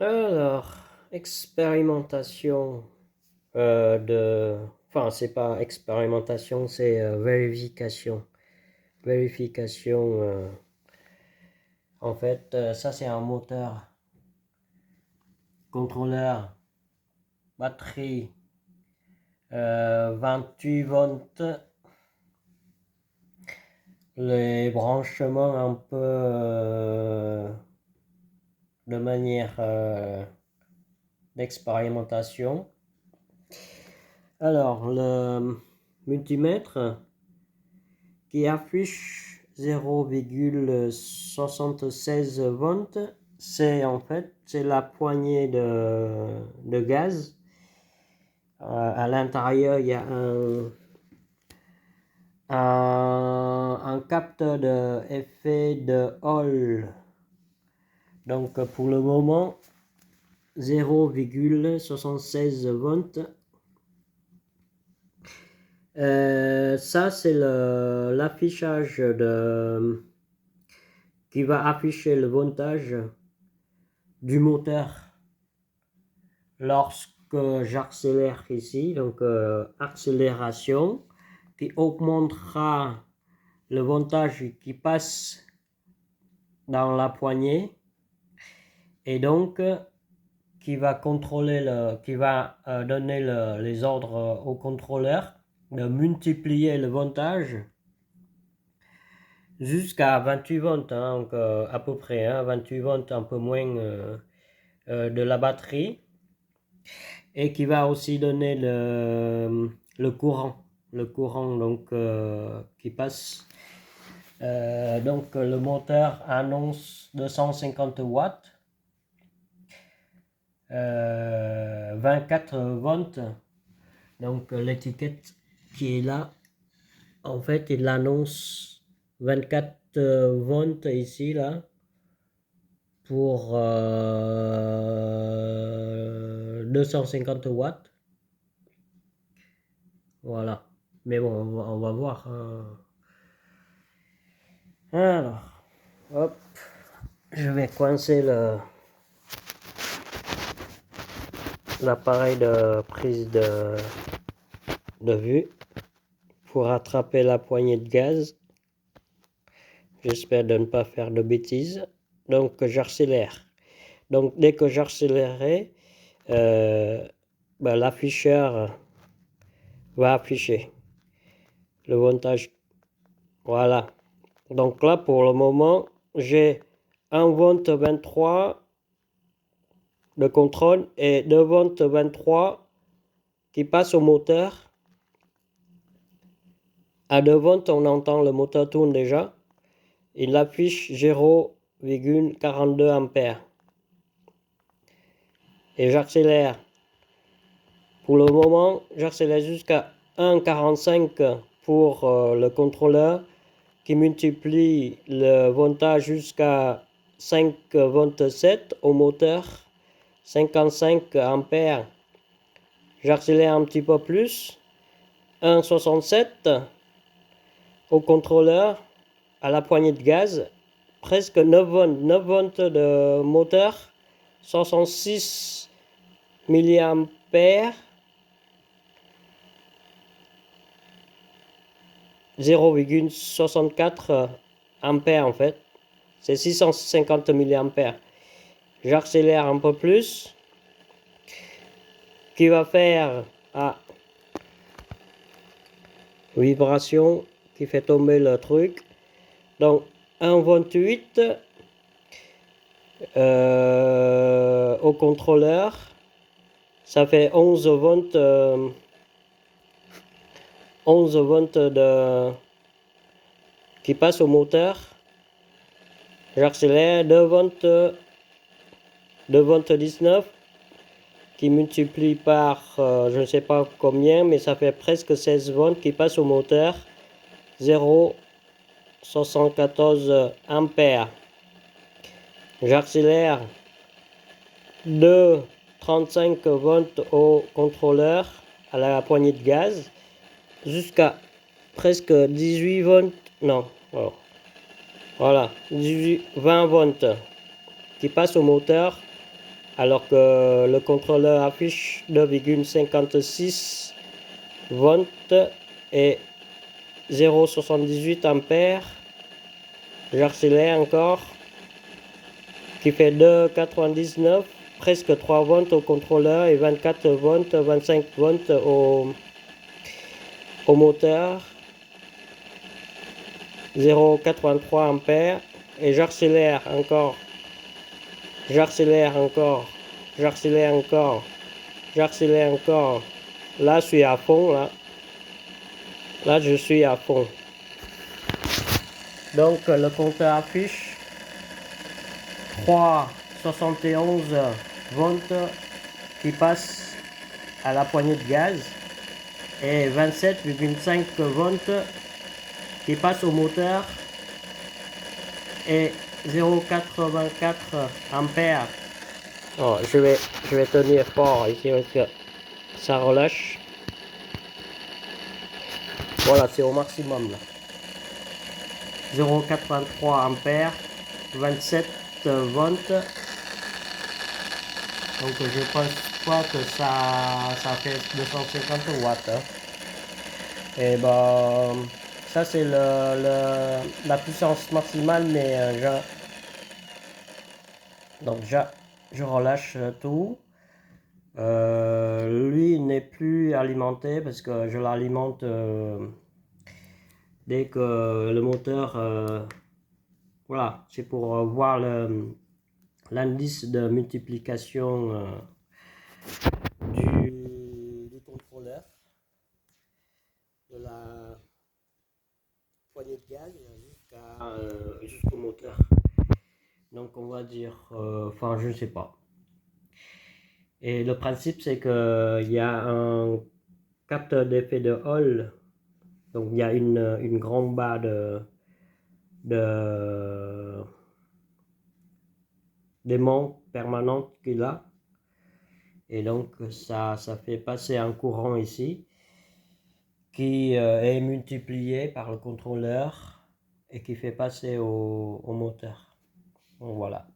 Alors, expérimentation Enfin, c'est pas expérimentation, c'est vérification. Vérification. En fait, ça c'est un moteur, contrôleur, batterie, 28 volts, les branchements un peu de manière d'expérimentation. Alors, le multimètre qui affiche 0,76 volts, c'est la poignée de gaz. À l'intérieur, il y a un capteur d'effet de Hall. Donc pour le moment, 0,76 volts. Ça c'est l'affichage qui va afficher le voltage du moteur lorsque j'accélère ici, donc accélération qui augmentera le voltage qui passe dans la poignée et donc qui va contrôler qui va donner les ordres au contrôleur de multiplier le voltage jusqu'à 28 volts, hein, donc à peu près, hein, 28 volts, un peu moins de la batterie, et qui va aussi donner le courant donc qui passe. Donc le moteur annonce 250 watts, 24 volts. Donc l'étiquette qui est là, en fait, il annonce 24 volts ici, là, pour 250 watts. Voilà. Mais bon, on va voir. Alors, hop, je vais coincer l'appareil de prise de vue pour attraper la poignée de gaz. J'espère de ne pas faire de bêtises. Donc j'accélère. Donc dès que j'accélérerai, l'afficheur va afficher le voltage. Voilà. Donc là pour le moment, j'ai 1 volt 23 de contrôle et 2 volts 23 qui passent au moteur. À 2 volts, on entend le moteur tourne déjà. Il affiche 0,42 ampères. Et j'accélère. Pour le moment, j'accélère jusqu'à 1,45 pour le contrôleur qui multiplie le voltage jusqu'à 5,7 au moteur, 55 ampères. J'accélère un petit peu plus, 1,67 au contrôleur, à la poignée de gaz, presque 9 volts de moteur, 66 milliampères, 0,64 ampères en fait, c'est 650 milliampères. J'accélère un peu plus, qui va faire vibration qui fait tomber le truc. Donc 1,28 au contrôleur, ça fait 11 volts, 11 volts qui passe au moteur. J'accélère 2 volts, 2 volts 19 qui multiplie par je ne sais pas combien, mais ça fait presque 16 volts qui passe au moteur, 0,74 ampères. J'accélère 2,35 volts au contrôleur à la poignée de gaz jusqu'à presque 18 volts, non, voilà, 20 volts qui passe au moteur alors que le contrôleur affiche 2,56 volts et 0,78 ampères. J'accélère encore, qui fait 2,99, presque 3 volts au contrôleur et 24 volts, 25 volts au moteur, 0,83 ampères, et j'accélère encore, j'accélère encore, j'accélère encore, j'accélère encore. Là, je suis à fond, là, je suis à fond. Donc, le compteur affiche 3,71 volts qui passe à la poignée de gaz et 27,5 volts qui passe au moteur et 0,84 ampères. Oh, je vais tenir fort ici parce que ça relâche. Voilà, c'est au maximum là. 0,83 ampères, 27 volts. Donc je pense pas que ça fait 250 watts. Hein. Et ben ça c'est la puissance maximale, mais donc je relâche tout. Lui n'est plus alimenté parce que je l'alimente dès que le moteur, voilà, c'est pour voir l'indice de multiplication du contrôleur, de la poignée de gaz jusqu'au moteur. Donc on va dire, enfin je ne sais pas. Et le principe c'est qu'il y a un capteur d'effet de Hall, donc il y a une grande barre d'aimant permanente qu'il a. Et donc ça fait passer un courant ici qui est multiplié par le contrôleur et qui fait passer au moteur. Donc, voilà.